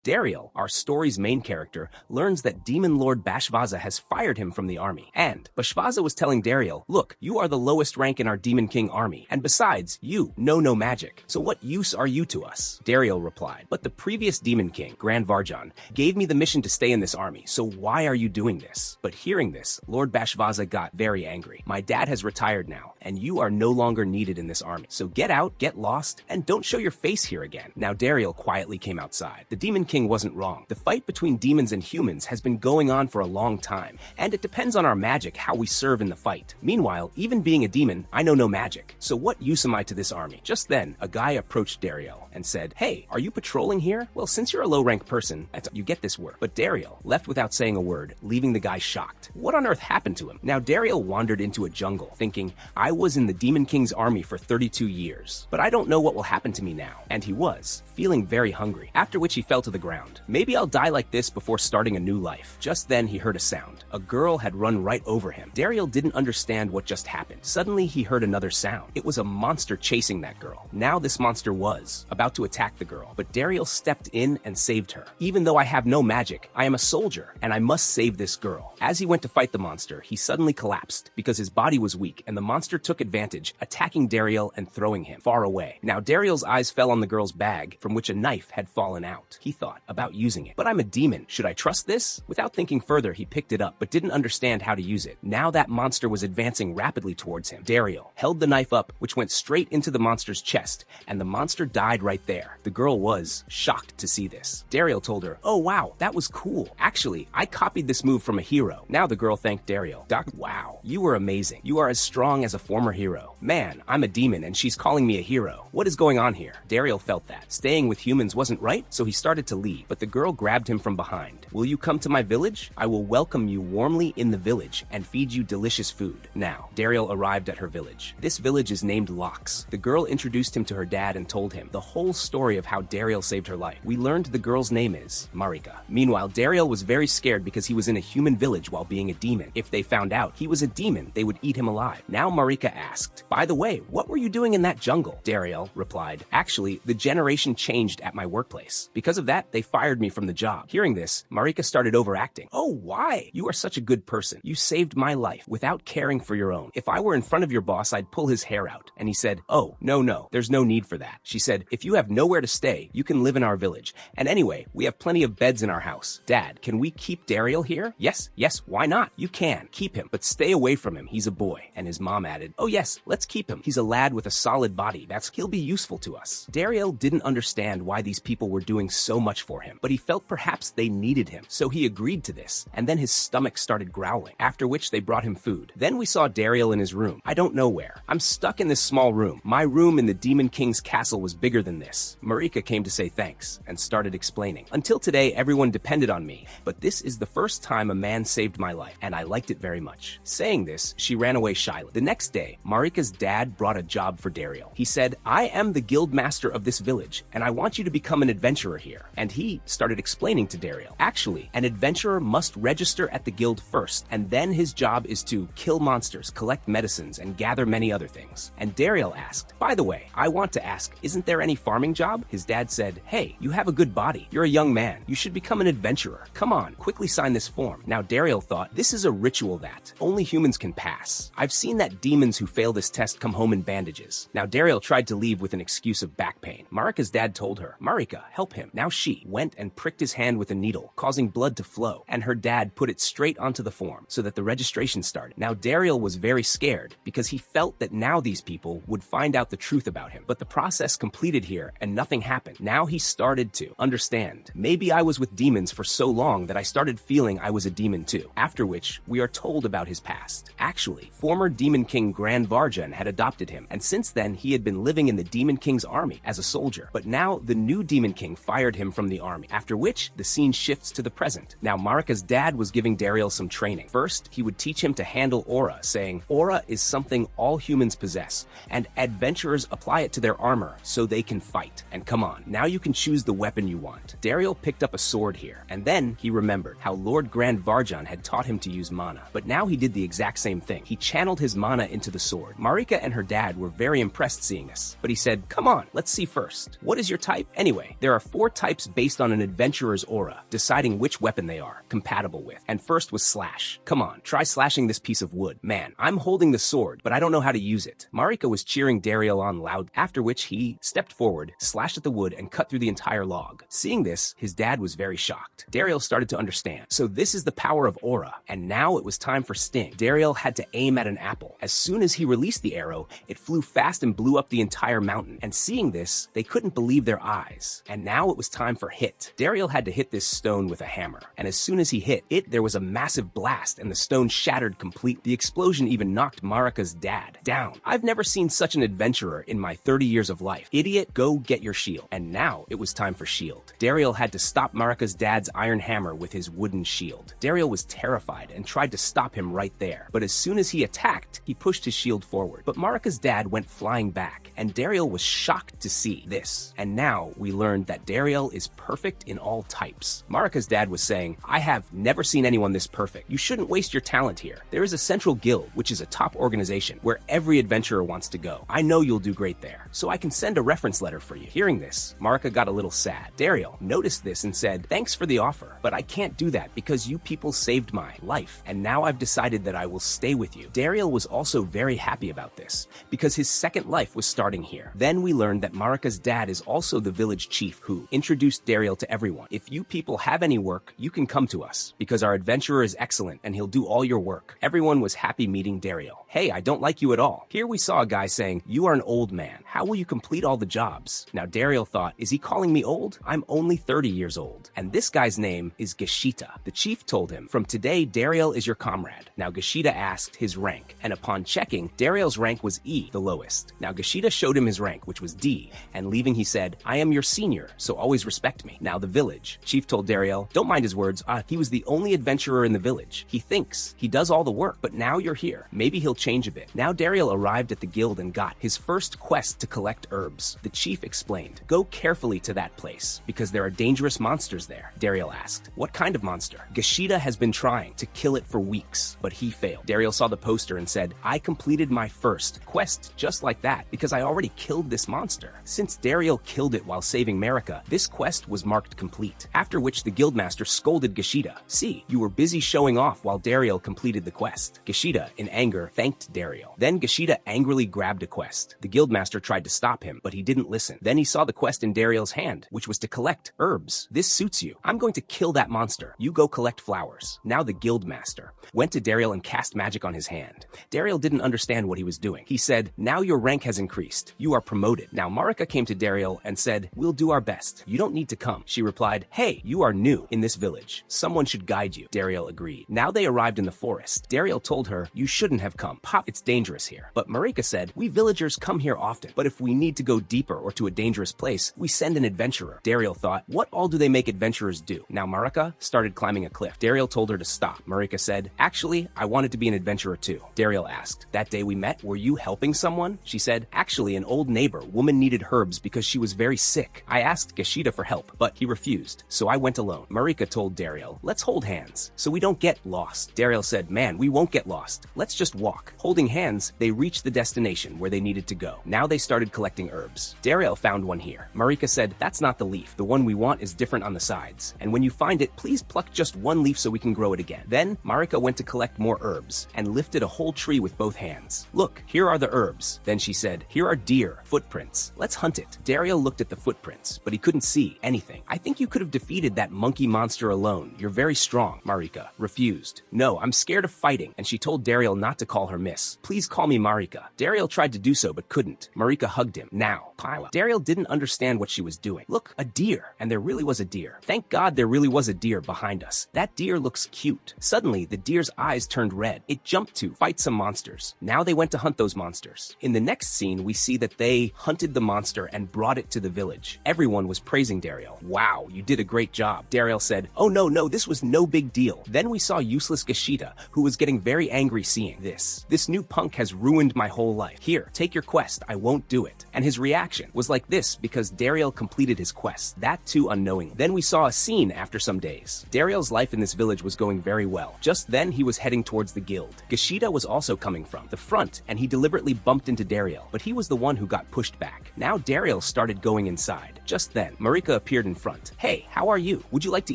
Dariel, our story's main character, learns that Demon Lord Bashvaza has fired him from the army. And Bashvaza was telling Dariel, look, you are the lowest rank in our Demon King army, and besides, you know no magic. So what use are you to us? Dariel replied, but the previous Demon King, Grand Varjan, gave me the mission to stay in this army, so why are you doing this? But hearing this, Lord Bashvaza got very angry. My dad has retired now, and you are no longer needed in this army. So get out, get lost, and don't show your face here again. Now Dariel quietly came outside. The Demon King wasn't wrong. The fight between demons and humans has been going on for a long time, and it depends on our magic how we serve in the fight. Meanwhile, even being a demon, I know no magic. So what use am I to this army? Just then, a guy approached Dariel and said, hey, are you patrolling here? Well, since you're a low-rank person, you get this work. But Dariel left without saying a word, leaving the guy shocked. What on earth happened to him? Now Dariel wandered into a jungle, thinking, I was in the Demon King's army for 32 years, but I don't know what will happen to me now. And he was, feeling very hungry, after which he fell to the ground. Maybe I'll die like this before starting a new life. Just then he heard a sound. A girl had run right over him. Dariel didn't understand what just happened. Suddenly he heard another sound. It was a monster chasing that girl. Now this monster was about to attack the girl, but Dariel stepped in and saved her. Even though I have no magic, I am a soldier, and I must save this girl. As he went to fight the monster, he suddenly collapsed because his body was weak, and the monster took advantage, attacking Dariel and throwing him far away. Now Dariel's eyes fell on the girl's bag, from which a knife had fallen out. He thought about using it. But I'm a demon. Should I trust this? Without thinking further, he picked it up, but didn't understand how to use it. Now that monster was advancing rapidly towards him. Dariel held the knife up, which went straight into the monster's chest, and the monster died right there. The girl was shocked to see this. Dariel told her, oh wow, that was cool. Actually, I copied this move from a hero. Now the girl thanked Dariel. Wow, you were amazing. You are as strong as a former hero. Man, I'm a demon and she's calling me a hero. What is going on here? Dariel felt that staying with humans wasn't right, so he started to leave, but the girl grabbed him from behind. Will you come to my village? I will welcome you warmly in the village and feed you delicious food. Now, Dariel arrived at her village. This village is named Lox. The girl introduced him to her dad and told him the whole story of how Dariel saved her life. We learned the girl's name is Marika. Meanwhile, Dariel was very scared because he was in a human village while being a demon. If they found out he was a demon, they would eat him alive. Now Marika asked, by the way, what were you doing in that jungle? Dariel replied, actually, the generation changed at my workplace. Because of that, they fired me from the job. Hearing this, Marika started overacting. Oh, why? You are such a good person. You saved my life without caring for your own. If I were in front of your boss, I'd pull his hair out. And he said, oh, no, there's no need for that. She said, if you have nowhere to stay, you can live in our village. And anyway, we have plenty of beds in our house. Dad, can we keep Dariel here? Yes, why not? You can. Keep him, but stay away from him. He's a boy. And his mom added, oh yes, let's keep him. He's a lad with a solid body. He'll be useful to us. Dariel didn't understand why these people were doing so much for him, but he felt perhaps they needed him. So he agreed to this, and then his stomach started growling, after which they brought him food. Then we saw Dariel in his room. I don't know where. I'm stuck in this small room. My room in the Demon King's castle was bigger than this. Marika came to say thanks, and started explaining. Until today, everyone depended on me, but this is the first time a man saved my life, and I liked it very much. Saying this, she ran away shyly. The next day, Marika's dad brought a job for Dariel. He said, I am the guild master of this village, and I want you to become an adventurer here. And he started explaining to Dariel, actually, an adventurer must register at the guild first, and then his job is to kill monsters, collect medicines, and gather many other things. And Dariel asked, by the way, I want to ask, isn't there any farming job? His dad said, hey, you have a good body. You're a young man. You should become an adventurer. Come on, quickly sign this form. Now Dariel thought, this is a ritual that only humans can pass. I've seen that demons who fail this test come home in bandages. Now Dariel tried to leave with an excuse of back pain. Marika's dad told her, Marika, help him. Now she went and pricked his hand with a needle, causing blood to flow, and her dad put it straight onto the form so that the registration started. Now Dariel was very scared because he felt that now these people would find out the truth about him. But the process completed here and nothing happened. Now he started to understand. Maybe I was with demons for so long that I started feeling I was a demon too. After which, we are told about his past. Actually, former Demon King Grand Varjan had adopted him, and since then he had been living in the Demon King's army as a soldier. But now the new Demon King fired him from the army, after which the scene shifts to the present. Now Marika's dad was giving Dariel some training. First, he would teach him to handle aura, saying, aura is something all humans possess, and adventurers apply it to their armor so they can fight. And come on, now you can choose the weapon you want. Dariel picked up a sword here, and then he remembered how Lord Grand Varjan had taught him to use mana. But now he did the exact same thing. He channeled his mana into the sword. Marika and her dad were very impressed seeing this, but he said, come on, let's see first. What is your type? Anyway, there are 4 types based on an adventurer's aura, deciding which weapon they are compatible with. And first was slash. Come on, try slashing this piece of wood. Man, I'm holding the sword, but I don't know how to use it. Marika was cheering Dariel on loud, after which he stepped forward, slashed at the wood, and cut through the entire log. Seeing this, his dad was very shocked. Dariel started to understand. So this is the power of aura, and now it was time for sting. Dariel had to aim at an apple. As soon as he released the arrow, it flew fast and blew up the entire mountain. And seeing this, they couldn't believe their eyes. And now it was time for hit. Dariel had to hit this stone with a hammer. And as soon as he hit it, there was a massive blast and the stone shattered complete. The explosion even knocked Marika's dad down. I've never seen such an adventurer in my 30 years of life. Idiot, go get your shield. And now it was time for shield. Dariel had to stop Marika's dad's iron hammer with his wooden shield. Dariel was terrified and tried to stop him right there. But as soon as he attacked, he pushed his shield forward. But Marika's dad went flying back, and Dariel was shocked to see this. And now we learned that Dariel is perfect in all types. Marika's dad was saying, I have never seen anyone this perfect. You shouldn't waste your talent here. There is a central guild, which is a top organization where every adventurer wants to go. I know you'll do great there, so I can send a reference letter for you. Hearing this, Marika got a little sad. Dariel noticed this and said, thanks for the offer, but I can't do that because you people saved my life, and now I've decided that I will stay with you. Dariel was also very happy about this because his second life was starting here. Then we learned that Marika's dad is also the village chief who introduced Dariel to everyone. If you people have any work, you can come to us because our adventurer is excellent and he'll do all your work. Everyone was happy meeting Dariel. Hey, I don't like you at all. Here we saw a guy saying, you are an old man. How will you complete all the jobs? Now Dariel thought, is he calling me old? I'm only 30 years old. And this guy's name is Gashita. The chief told him, from today, Dariel is your comrade. Now Gashita asked his rank, and upon checking, Dariel's rank was E, the lowest. Now Gashita showed him his rank, which was D, and leaving he said, I am your senior, so always respect me. Now the village. Chief told Dariel, don't mind his words, he was the only adventurer in the village. He thinks he does all the work, but now you're here. Maybe he'll change a bit. Now Dariel arrived at the guild and got his first quest to collect herbs. The chief explained, go carefully to that place, because there are dangerous monsters there. Dariel asked, what kind of monster? Gashita has been trying to kill it for weeks, but he failed. Dariel saw the poster and said, I completed my first quest just like that, because I already killed this monster. Since Dariel killed it while saving Marika, this quest was marked complete. After which the guildmaster scolded Gashita. See, you were busy showing off while Dariel completed the quest. Gashita, in anger, thanked Dariel. Then Gashita angrily grabbed a quest. The guildmaster tried to stop him, but he didn't listen. Then he saw the quest in Dariel's hand, which was to collect herbs. This suits you. I'm going to kill that monster. You go collect flowers. Now the guildmaster went to Dariel and cast magic on his hand. Dariel didn't understand what he was doing. He said, now your rank has increased. You are promoted. Now Marika came to Dariel and said, we'll do our best. You don't need to come. She replied, hey, you are new in this village. Someone should guide you. Dariel agreed. Now they arrived in the forest. Dariel told her, you shouldn't have come. Pop, it's dangerous here. But Marika said, we villagers come here often, but if we need to go deeper or to a dangerous place, we send an adventurer. Dariel thought, what all do they make adventurers do? Now Marika started climbing a cliff. Dariel told her to stop. Marika said, actually, I wanted to be an adventurer too. Dariel asked, that day we met, were you helping someone? She said, actually, an old neighbor woman needed herbs because she was very sick. I asked Gashita for help, but he refused, so I went alone. Marika told Dariel, let's hold hands so we don't get lost. Dariel said, man, we won't get lost. Let's just walk. Holding hands, they reached the destination where they needed to go. Now they started collecting herbs. Dariel found one here. Marika said, that's not the leaf. The one we want is different on the sides. And when you find it, please pluck just one leaf so we can grow it again. Then Marika went to collect more herbs and lifted a whole tree with both hands. Look, here are the herbs. Then she said, here are deer footprints. Let's hunt it. Dariel looked at the footprints, but he couldn't see anything. I think you could have defeated that monkey monster alone. You're very strong. Marika refused. No, I'm scared of fighting. And she told Dariel not to call her miss. Please call me Marika. Dariel tried to do so, but couldn't. Marika hugged him. Now, pile up. Dariel didn't understand what she was doing. Look, a deer. And there really was a deer. Thank God there really was a deer behind us. That deer looks cute. Suddenly, the deer's eyes turned red. It jumped to fight some monsters. Now they went to hunt those monsters. In the next scene, we see that they hunted the monster and brought it to the village. Everyone was praising Dariel. Wow, you did a great job. Dariel said, oh no, this was no big deal. Then we saw useless Gashita, who was getting very angry seeing this. This new punk has ruined my whole life. Here, take your quest. I won't do it. And his reaction was like this because Dariel completed his quest. That too unknowingly. Then we saw a scene after some days. Dariel's life in this village was going very well. Just then he was heading towards the guild. Gashita was also coming from the front and he deliberately bumped into Dariel, but he was the one who got pushed back. Now Dariel started going inside, Just then, Marika appeared in front. Hey, how are you? Would you like to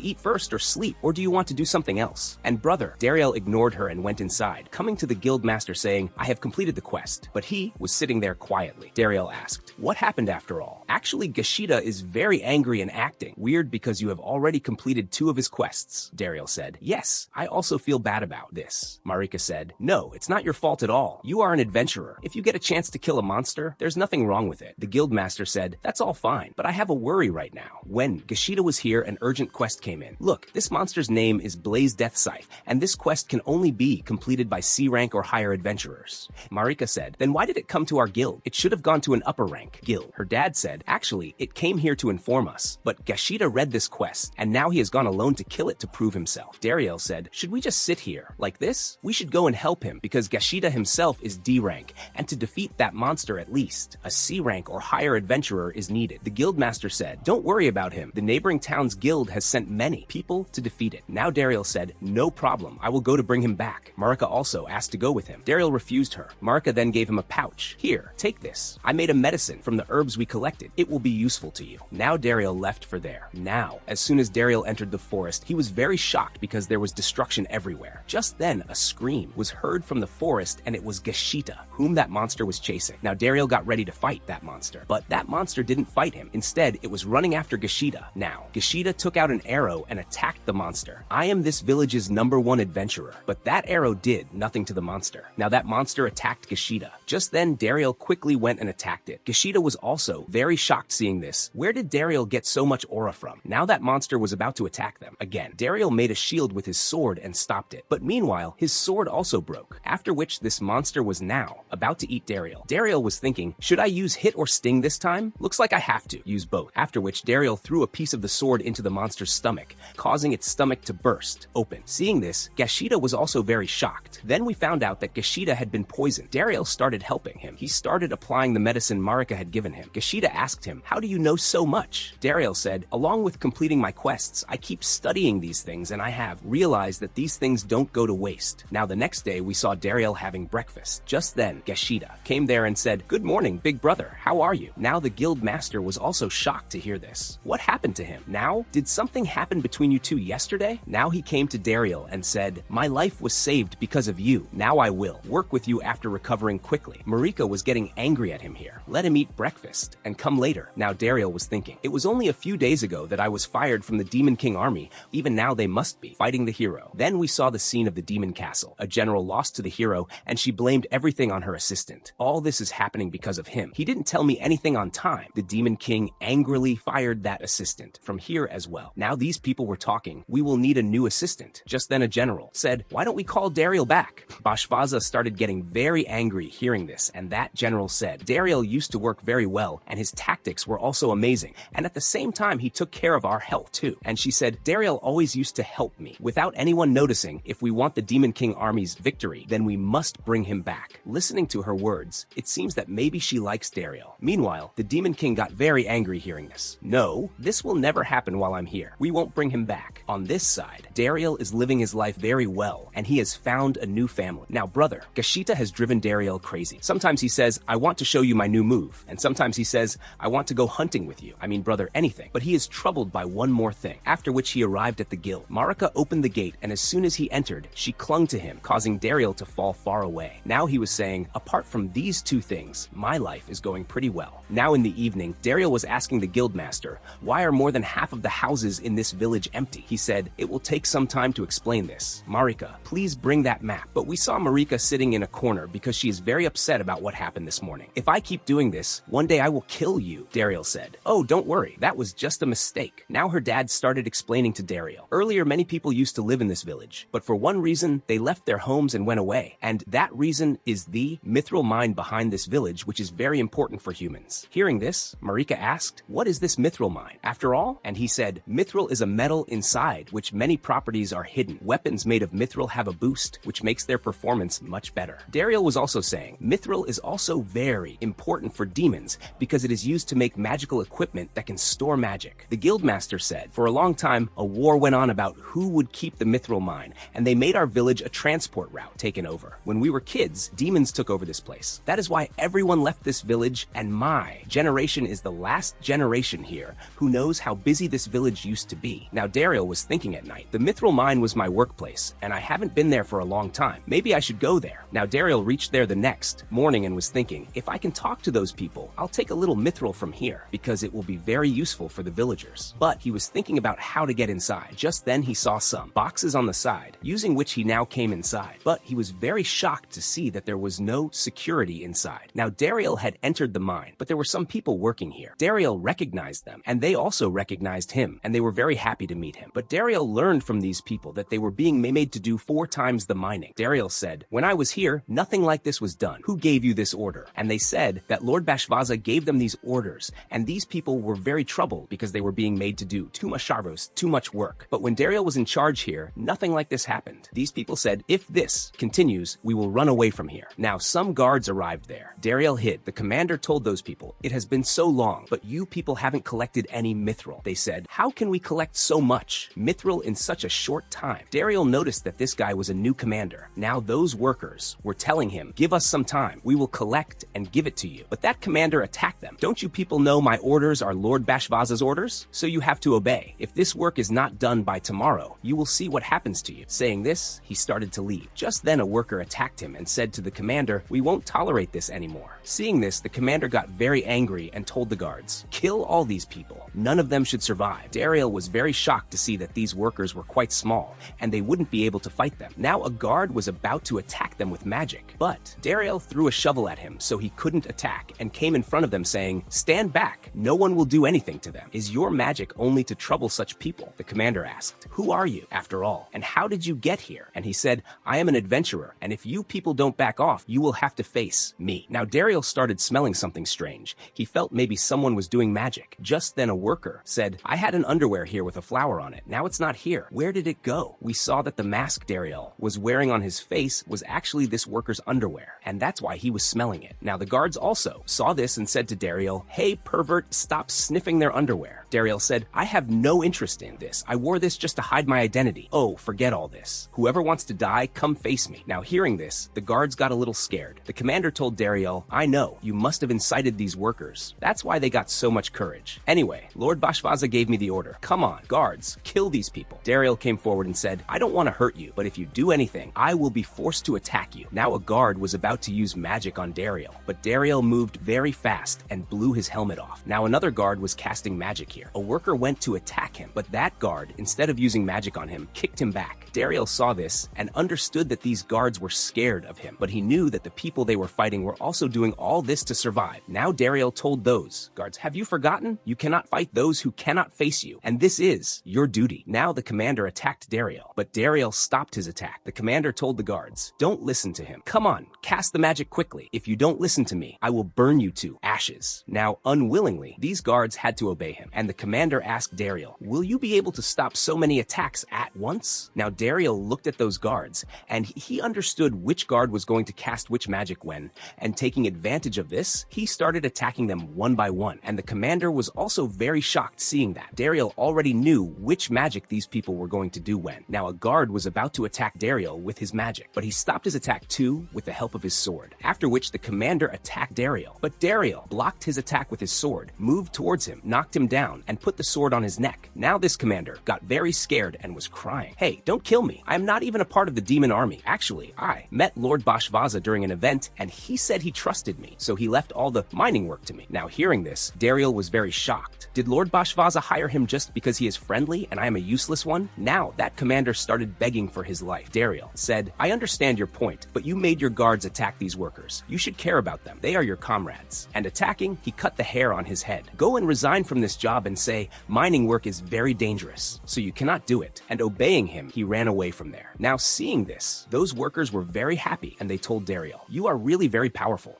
eat first or sleep, or do you want to do something else? And brother, Dariel ignored her and went inside, coming to the guild master saying, I have completed the quest. But he was sitting there quietly. Dariel asked, what happened after all? Actually, Gashida is very angry and acting weird because you have already completed 2 of his quests, Dariel said. Yes, I also feel bad about this. Marika said, no, it's not your fault at all. You are an adventurer. If you get a chance to kill a monster, there's nothing wrong with it. The guildmaster said, that's all fine, but I have a worry right now. When Gashida was here, an urgent quest came in. Look, this monster's name is Blaze Death Scythe, and this quest can only be completed by C rank or higher adventurers. Marika said, then why did it come to our guild? It should have gone to an upper rank guild. Her dad said, actually, it came here to inform us, but Gashida read this quest, and now he has gone alone to kill it to prove himself. Dariel said, should we just sit here like this? We should go and help him because Gashida himself is D rank, and to defeat that monster at least, a C rank or higher adventurer is needed. The guildmaster said, don't worry about him. The neighboring town's guild has sent many people to defeat it. Now Dariel said, no problem. I will go to bring him back. Marika also asked to go with him. Dariel refused her. Marika then gave him a pouch. Here, take this. I made a medicine from the herbs we collected. It will be useful to you. Now Dariel left for there. Now, as soon as Dariel entered the forest, he was very shocked because there was destruction everywhere. Just then, a scream was heard from the forest, and it was Gashida, whom that monster was chasing. Now Dariel got ready to fight that monster, but that monster didn't fight him. Instead, it was running after Gashida. Now, Gashida took out an arrow and attacked the monster. I am this village's #1 adventurer, but that arrow did nothing to the monster. Now that monster attacked Gashida. Just then, Dariel quickly went and attacked it. Gashida was also very shocked seeing this. Where did Dariel get so much aura from? Now that monster was about to attack them. Again, Dariel made a shield with his sword and stopped it. But meanwhile, his sword also broke, after which this monster was now about to eat Dariel. Dariel was thinking, should I use hit or sting this time? Looks like I have to use both. After which, Dariel threw a piece of the sword into the monster's stomach, causing its stomach to burst open. Seeing this, Gashida was also very shocked. Then we found out that Gashida had been poisoned. Dariel started helping him. He started applying the medicine Marika had given him. Gashida asked him, how do you know so much? Dariel said, along with completing my quests, I keep studying these things and I have realized that these things don't go to waste. Now the next day we saw Dariel having breakfast. Just then, Gashida came there and said, good morning, big brother, how are you? Now the guild master was also shocked to hear this. What happened to him? Now, did something happen between you two yesterday? Now he came to Dariel and said, my life was saved because of you. Now I will work with you after recovering quickly. Marika was getting angry at him here. Let him eat breakfast and come later. Now Dariel was thinking, it was only a few days ago that I was fired from the Demon King army. Even now they must be fighting the hero. Then we saw the scene of the demon castle. A general lost to the hero and she blamed everything on her assistant. All this is happening because of him. He didn't tell me anything on time. The Demon King angrily fired that assistant from here as well. Now these people were talking. We will need a new assistant. Just then a general said, why don't we call Dariel back? Bashvaza started getting very angry hearing this, and that general said, Dariel used to work very well and his tactics were also amazing, and at the same time he took care of our health too. And she said, Dariel always used to help me without anyone noticing. If we want the Demon King army's victory, then we must bring him back. Listening to her words, it seems that maybe she likes Dariel. Meanwhile, the Demon King got very angry hearing this. No, this will never happen while I'm here. We won't bring him back. On this side, Dariel is living his life very well, and he has found a new family. Now, brother, Gashita has driven Dariel crazy. Sometimes he says, I want to show you my new move. And sometimes he says, I want to go hunting with you. I mean, brother, anything. But he is troubled by one more thing. After which he arrived at the guild. Marika opened the gate, and as soon as he entered, she clung to him, causing Dariel to fall far away. Now he was saying, apart from these two things, my life is going pretty well. Now in the evening, Dariel was asking the guildmaster, why are more than half of the houses in this village empty? He said, it will take some time to explain this. Marika, please bring that map. But we saw Marika sitting in a corner because she is very upset about what happened this morning. If I keep doing this, one day I will kill you, Dariel said. Oh, don't worry, that was just a mistake. Now her dad started explaining to Dariel. Earlier, many people used to live in this village, but for one reason, they left their homes and went away. And that reason is the mithril mine behind this village, which is very important for humans. Hearing this, Marika asked, what is this mithril mine? After all? And he said, mithril is a metal inside which many properties are hidden. Weapons made of mithril have a boost, which makes their performance much better. Dariel was also saying, mithril is also very important for demons because it is used to make magical equipment that can store magic. The guildmaster said, for a long time, a war went on about who would keep the mithril mine, and they made our village a transport route taken over. When we were kids, demons took over this place. That is why everyone left this village, and my generation is the last generation here who knows how busy this village used to be. Now Dariel was thinking at night, the mithril mine was my workplace, and I haven't been there for a long time. Maybe I should go there. Now Dariel reached there the next morning and was thinking, if I can talk to those people, I'll take a little mithril from here, because it will be very useful for the villagers. But he was thinking about how to get inside. Just then he saw some boxes on the side, using which he now came inside. But he was very shocked to see that there was no security inside. Now Dariel had entered the mine, but there were some people working here. Dariel recognized them, and they also recognized him, and they were very happy to meet him. But Dariel learned from these people that they were being made to do 4 times the mining. Dariel said, when I was here, nothing like this was done. Who gave you this order? And they said that Lord Bashvaza gave them these orders, and these people were very troubled because they were being made to do too much sharvos, too much work. But when Dariel was in charge here, nothing like this happened. These people said, if this continues, we will run away from here. Now some guards arrived there. Dariel hid. The commander told those people, it has been so long, but you people haven't collected any mithril. They said, how can we collect so much mithril in such a short time? Dariel noticed that this guy was a new commander. Now those workers were telling him, give us some time. We will collect and give it to you. But that commander attacked them. Don't you people know my orders are Lord Bashvaza's orders? So you have to obey. If this work is not done by tomorrow, you will see what happens to you. Saying this, he started to leave. Just then a worker attacked him and said to the commander, we won't tolerate this anymore. Seeing this, the commander got very angry and told the guards, kill all these people. None of them should survive. Dariel was very shocked to see that these workers were quite small, and they wouldn't be able to fight them. Now a guard was about to attack them with magic, but Dariel threw a shovel at him so he couldn't attack and came in front of them saying, stand back. No one will do anything to them. Is your magic only to trouble such people? The commander asked, who are you, after all, and how did you get here? And he said, I am an adventurer, and if you people don't back off, you will have to face me. Now Dariel started smelling something strange. He felt maybe someone was doing magic. Just then a worker said, I had an underwear here with a flower on it. Now it's not here. Where did it go? We saw that the mask Dariel was wearing on his face was actually this worker's underwear, and that's why he was smelling it. Now the guards also saw this and said to Dariel, hey pervert, stop sniffing their underwear. Dariel said, I have no interest in this. I wore this just to hide my identity. Oh, forget all this. Whoever wants to die, come face me. Now hearing this, the guards got a little scared. The commander told Dariel, I know, you must have incited these workers. That's why they got so much courage. Anyway, Lord Bashvaza gave me the order. Come on, guards, kill these people. Dariel came forward and said, I don't want to hurt you, but if you do anything, I will be forced to attack you. Now a guard was about to use magic on Dariel, but Dariel moved very fast and blew his helmet off. Now another guard was casting magic here. A worker went to attack him, but that guard, instead of using magic on him, kicked him back. Dariel saw this and understood that these guards were scared of him, but he knew that the people they were fighting were also doing all this to survive. Now Dariel told those guards, have you forgotten? You cannot fight those who cannot face you, and this is your duty. Now the commander attacked Dariel, but Dariel stopped his attack. The commander told the guards, don't listen to him. Come on, cast the magic quickly. If you don't listen to me, I will burn you to ashes. Now, unwillingly, these guards had to obey him, and the commander asked Dariel, will you be able to stop so many attacks at once? Now Dariel looked at those guards, and he understood which guard was going to cast which magic when, and taking advantage of this, he started attacking them one by one, and the commander was also very shocked seeing that. Dariel already knew which magic these people were going to do when. Now a guard was about to attack Dariel with his magic, but he stopped his attack too with the help of his sword, after which the commander attacked Dariel. But Dariel blocked his attack with his sword, moved towards him, knocked him down, and put the sword on his neck. Now this commander got very scared and was crying, hey, don't kill me. I am not even a part of the demon army. Actually, I met Lord Bashvaza during an event, and he said he trusted me, so he left all the mining work to me. Now hearing this, Dariel was very shocked. Did Lord Bashvaza hire him just because he is friendly and I am a useless one? Now that commander started begging for his life. Dariel said, I understand your point, but you made your guards attack these workers. You should care about them. They are your comrades. And attacking, he cut the hair on his head. Go and resign from this job and say, mining work is very dangerous, so you cannot do it. And obeying him, he ran away from there. Now seeing this, those workers were very happy, and they told Dariel, you are really very powerful.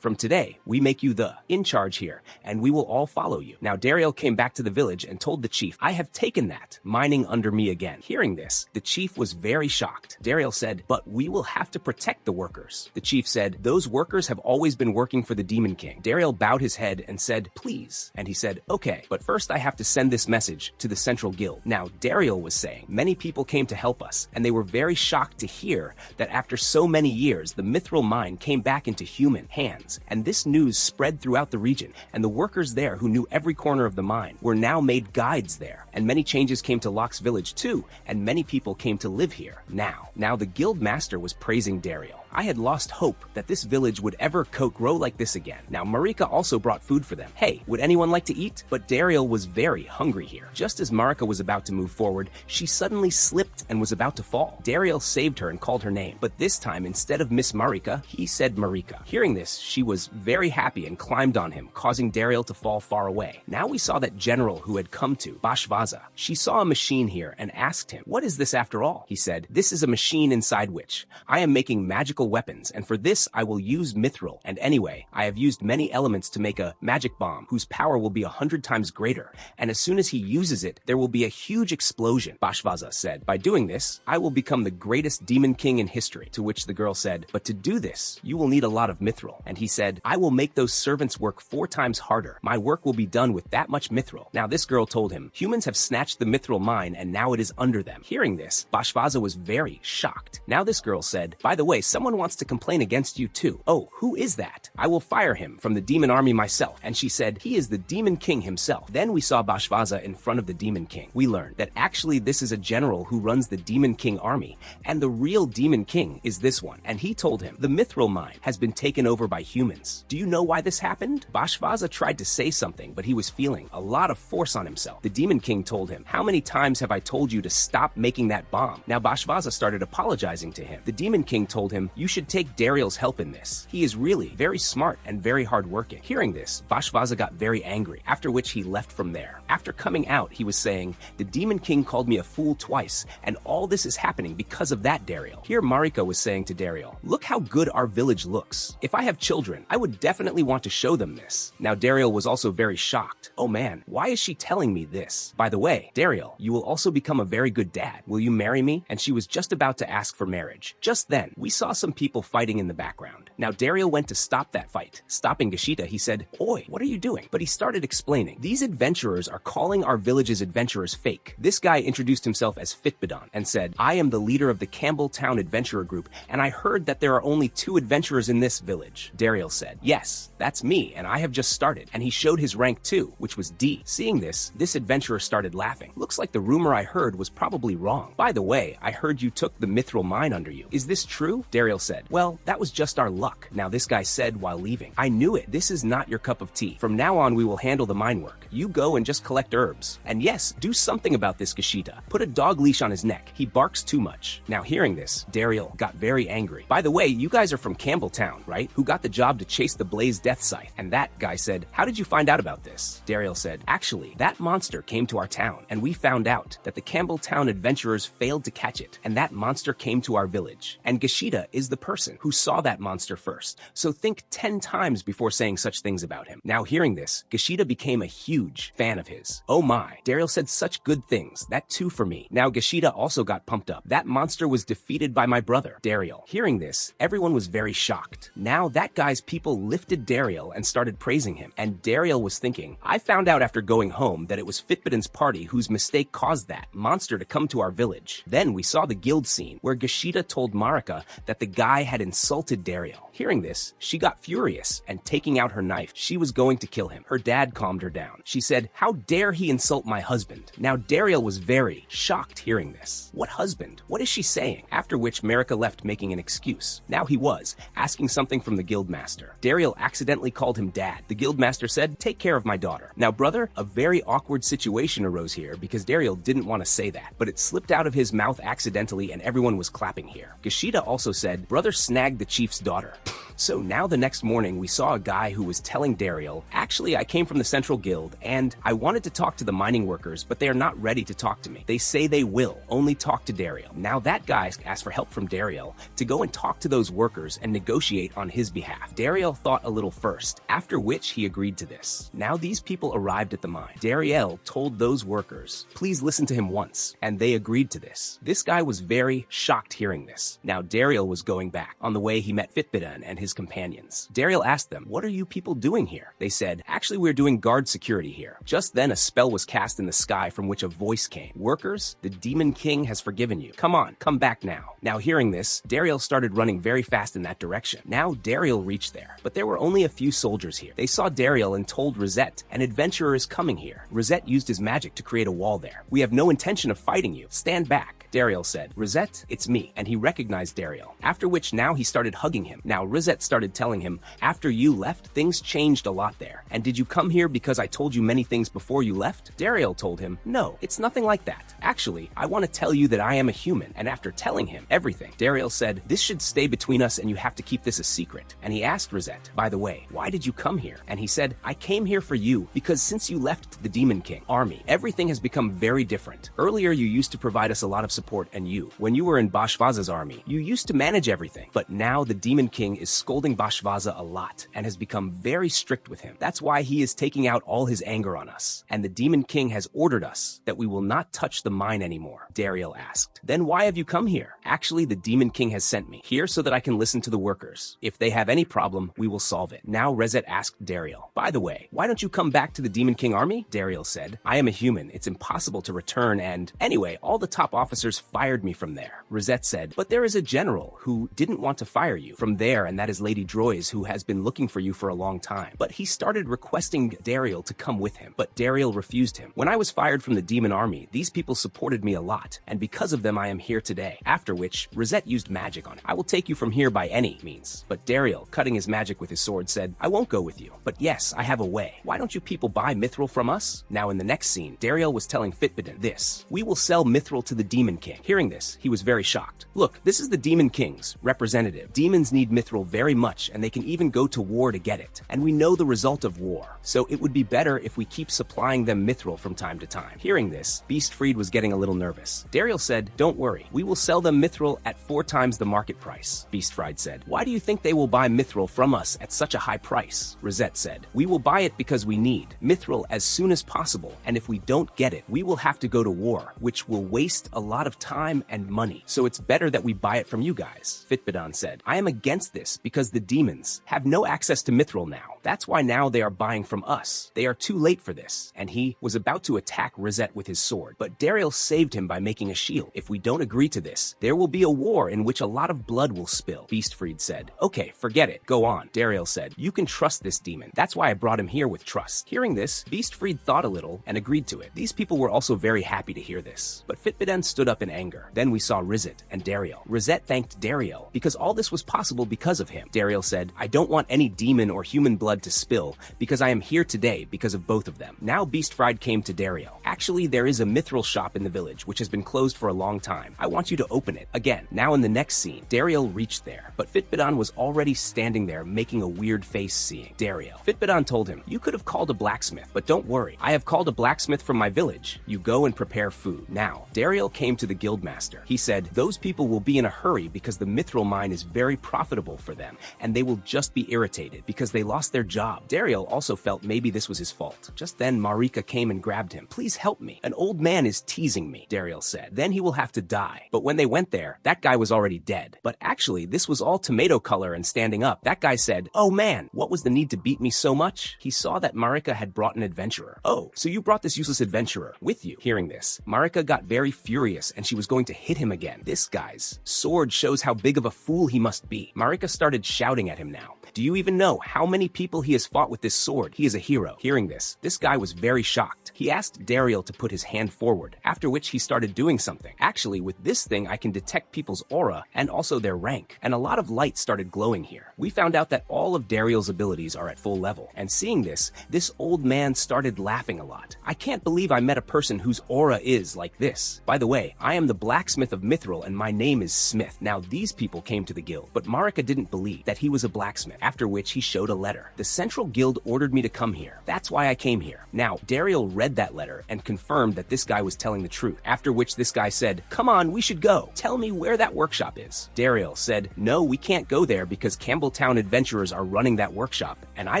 From today, we make you the in charge here, and we will all follow you. Now Dariel came back to the village and told the chief, I have taken that mining under me again. Hearing this, the chief was very shocked. Dariel said, but we will have to protect the workers. The chief said, those workers have always been working for the Demon King. Dariel bowed his head and said, please. And he said, Okay, but first I have to send this message to the Central Guild. Now, Dariel was saying, many people came to help us, and they were very shocked to hear that after so many years, the mithril mine came back into human hands, and this news spread throughout the region, and the workers there who knew every corner of the mine were now made guides there, and many changes came to Locke's village too, and many people came to live here. Now the guild master was praising Dariel. I had lost hope that this village would ever grow like this again. Now, Marika also brought food for them. Hey, would anyone like to eat? But Dariel was very hungry here. Just as Marika was about to move forward, she suddenly slipped and was about to fall. Dariel saved her and called her name, but this time, instead of Miss Marika, he said Marika. Hearing this, she was very happy and climbed on him, causing Dariel to fall far away. Now we saw that general who had come to Bashvaza. She saw a machine here and asked him, "What is this after all?" He said, "This is a machine inside which I am making magical weapons, and for this I will use mithril, and anyway, I have used many elements to make a magic bomb whose power will be 100 times greater, and as soon as he uses it, there will be a huge explosion." Bashvaza said, "By doing this, I will become the greatest demon king in history," to which the girl said, "But to do this, you will need a lot of mithril," and he said, "I will make those servants work 4 times harder. My work will be done with that much mithril." Now this girl told him, "Humans have snatched the mithril mine, and now it is under them." Hearing this, Bashvaza was very shocked. Now this girl said, "By the way, someone wants to complain against you too. Oh, who is that? I will fire him from the demon army myself." And she said, "He is the demon king himself." Then we saw Bashvaza in front of the demon king. We learned that actually this is a general who runs the demon king army, and the real demon king is this one. And he told him, "The mithril mine has been taken over by humans. Do you know why this happened?" Bashvaza tried to say something, but he was feeling a lot of force on himself. The demon king told him, "How many times have I told you to stop making that bomb?" Now Bashvaza started apologizing to him. The demon king told him, "You should take Dariel's help in this. He is really very smart and very hardworking." Hearing this, Bashvaza got very angry, after which he left from there. After coming out, he was saying, "The demon king called me a fool twice, and all this is happening because of that Dariel." Here Marika was saying to Dariel, "Look how good our village looks. If I have children, I would definitely want to show them this." Now Dariel was also very shocked. "Oh man, why is she telling me this? By the way, Dariel, you will also become a very good dad. Will you marry me?" And she was just about to ask for marriage. Just then, we saw some people fighting in the background. Now Dariel went to stop that fight. Stopping Gashita, he said, "Oi, what are you doing?" But he started explaining, "These adventurers are calling our village's adventurers fake." This guy introduced himself as Fitbidon and said, "I am the leader of the Campbelltown Adventurer Group, and I heard that there are only 2 adventurers in this village." Dariel said, "Yes, that's me, and I have just started." And he showed his rank too, which was D. Seeing this adventurer started laughing. "Looks like the rumor I heard was probably wrong. By the way, I heard you took the mithril mine under you. Is this true?" Dariel said, "Well, that was just our luck." Now this guy said while leaving, "I knew it. This is not your cup of tea. From now on, we will handle the mine work. You go and just collect herbs. And yes, do something about this Gashita. Put a dog leash on his neck. He barks too much." Now hearing this, Dariel got very angry. "By the way, you guys are from Campbelltown, right? Who got the job to chase the Blaze Death Scythe?" And that guy said, "How did you find out about this?" Dariel said, "Actually, that monster came to our town, and we found out that the Campbelltown adventurers failed to catch it, and that monster came to our village. And Gashita is the person who saw that monster first, so think 10 times before saying such things about him." Now hearing this, Gashita became a huge fan of his. "Oh my, Dariel said such good things, that too for me." Now Gashita also got pumped up. "That monster was defeated by my brother, Dariel." Hearing this, everyone was very shocked. Now that guy's people lifted Dariel and started praising him, and Dariel was thinking, "I found out after going home that it was Fitbidon's party whose mistake caused that monster to come to our village." Then we saw the guild scene where Gashita told Marika that the guy had insulted Dariel. Hearing this, she got furious, and taking out her knife, she was going to kill him. Her dad calmed her down. She said, "How dare he insult my husband?" Now Dariel was very shocked hearing this. What husband? What is she saying? After which Marika left making an excuse. Now he was asking something from the guild master. Dariel accidentally called him dad. The guild master said, "Take care of my daughter." Now brother, a very awkward situation arose here because Dariel didn't want to say that, but it slipped out of his mouth accidentally and everyone was clapping here. Gashita also said, "Brother snagged the chief's daughter." So now the next morning we saw a guy who was telling Dariel, "Actually, I came from the Central Guild and I wanted to talk to the mining workers, but they are not ready to talk to me. They say they will only talk to Dariel." Now that guy asked for help from Dariel to go and talk to those workers and negotiate on his behalf. Dariel thought a little first, after which he agreed to this. Now these people arrived at the mine. Dariel told those workers, "Please listen to him once," and they agreed to this. This guy was very shocked hearing this. Now Dariel was going back. On the way he met Fitbidon and his his companions. Dariel asked them, "What are you people doing here?" They said, "Actually, we're doing guard security here." Just then, a spell was cast in the sky from which a voice came. "Workers, the Demon King has forgiven you. Come on, come back now." Now hearing this, Dariel started running very fast in that direction. Now Dariel reached there, but there were only a few soldiers here. They saw Dariel and told Rizz, "An adventurer is coming here." Rizz used his magic to create a wall there. "We have no intention of fighting you. Stand back." Dariel said, "Rizz, it's me," and he recognized Dariel. After which now he started hugging him. Now Rizz started telling him, "After you left, things changed a lot there. And did you come here because I told you many things before you left?" Dariel told him, "No, it's nothing like that. Actually, I want to tell you that I am a human." And after telling him everything, Dariel said, "This should stay between us and you have to keep this a secret." And he asked Rizz, "By the way, why did you come here?" And he said, "I came here for you because since you left the Demon King army, everything has become very different. Earlier, you used to provide us a lot of support, and when you were in Bashvaza's army, you used to manage everything. But now the Demon King is scolding Bashvaza a lot and has become very strict with him. That's why he is taking out all his anger on us. And the Demon King has ordered us that we will not touch the mine anymore." Dariel asked, "Then why have you come here?" "Actually, the Demon King has sent me here so that I can listen to the workers. If they have any problem, we will solve it." Now Rizz asked Dariel, "By the way, why don't you come back to the Demon King army?" Dariel said, "I am a human. It's impossible to return and anyway, all the top officers fired me from there." Rizz said, "But there is a general who didn't want to fire you from there, and that is Lady Droys, who has been looking for you for a long time." But he started requesting Dariel to come with him, but Dariel refused him. "When I was fired from the demon army, these people supported me a lot, and because of them I am here today." After which, Rizz used magic on him. "I will take you from here by any means." But Dariel, cutting his magic with his sword, said, "I won't go with you. But yes, I have a way. Why don't you people buy mithril from us?" Now in the next scene, Dariel was telling Fitbidin this, "We will sell mithril to the Demon King." Hearing this, he was very shocked. "Look, this is the Demon King's representative. Demons need mithril very much, and they can even go to war to get it. And we know the result of war. So it would be better if we keep supplying them mithril from time to time." Hearing this, Beastfried was getting a little nervous. Dariel said, "Don't worry, we will sell them mithril at 4 times the market price." Beastfried said, "Why do you think they will buy mithril from us at such a high price?" Rizz said, "We will buy it because we need mithril as soon as possible, and if we don't get it, we will have to go to war, which will waste a lot of time and money. So it's better that we buy it from you guys." Fitbidon said, "I am against this because the demons have no access to mithril now. That's why now they are buying from us. They are too late for this." And he was about to attack Rizz with his sword, but Dariel saved him by making a shield. "If we don't agree to this, there will be a war in which a lot of blood will spill." Beastfried said, "Okay, forget it. Go on." Dariel said, "You can trust this demon. That's why I brought him here with trust." Hearing this, Beastfried thought a little and agreed to it. These people were also very happy to hear this. But Fitbidon stood up in anger. Then we saw Rizz and Dariel. Rizz thanked Dariel because all this was possible because of him. Dariel said, "I don't want any demon or human blood to spill because I am here today because of both of them." Now Beastfried came to Dariel. "Actually, there is a mithril shop in the village which has been closed for a long time. I want you to open it again." Now in the next scene, Dariel reached there, but Fitbidon was already standing there making a weird face seeing Dariel. Fitbidon told him, "You could have called a blacksmith, but don't worry. I have called a blacksmith from my village. You go and prepare food." Now, Dariel came to the guildmaster. He said, "Those people will be in a hurry because the mithril mine is very profitable for them, and they will just be irritated because they lost their job." Dariel also felt maybe this was his fault. Just then, Marika came and grabbed him. "Please help me. An old man is teasing me," Dariel said. "Then he will have to die." But when they went there, that guy was already dead. But actually, this was all tomato color and standing up. That guy said, "Oh man, what was the need to beat me so much?" He saw that Marika had brought an adventurer. "Oh, so you brought this useless adventurer with you." Hearing this, Marika got very furious and she was going to hit him again. This guy's sword shows how big of a fool he must be. Marika started shouting at him now. "Do you even know how many people he has fought with this sword? He is a hero." Hearing this guy was very shocked. He asked Dariel to put his hand forward, after which he started doing something. "Actually, with this thing I can detect people's aura and also their rank, and a lot of light started glowing here." We found out that all of Dariel's abilities are at full level, and seeing this old man started laughing a lot. "I can't believe I met a person whose aura is like this. By the way, I am the blacksmith of Mithril and my name is Smith." Now these people came to the guild, but Marika didn't believe that he was a blacksmith, after which he showed a letter. "The Central Guild ordered me to come here. That's why I came here." Now, Dariel read that letter and confirmed that this guy was telling the truth, after which this guy said, "Come on, we should go. Tell me where that workshop is." Dariel said, "No, we can't go there because Campbelltown adventurers are running that workshop, and I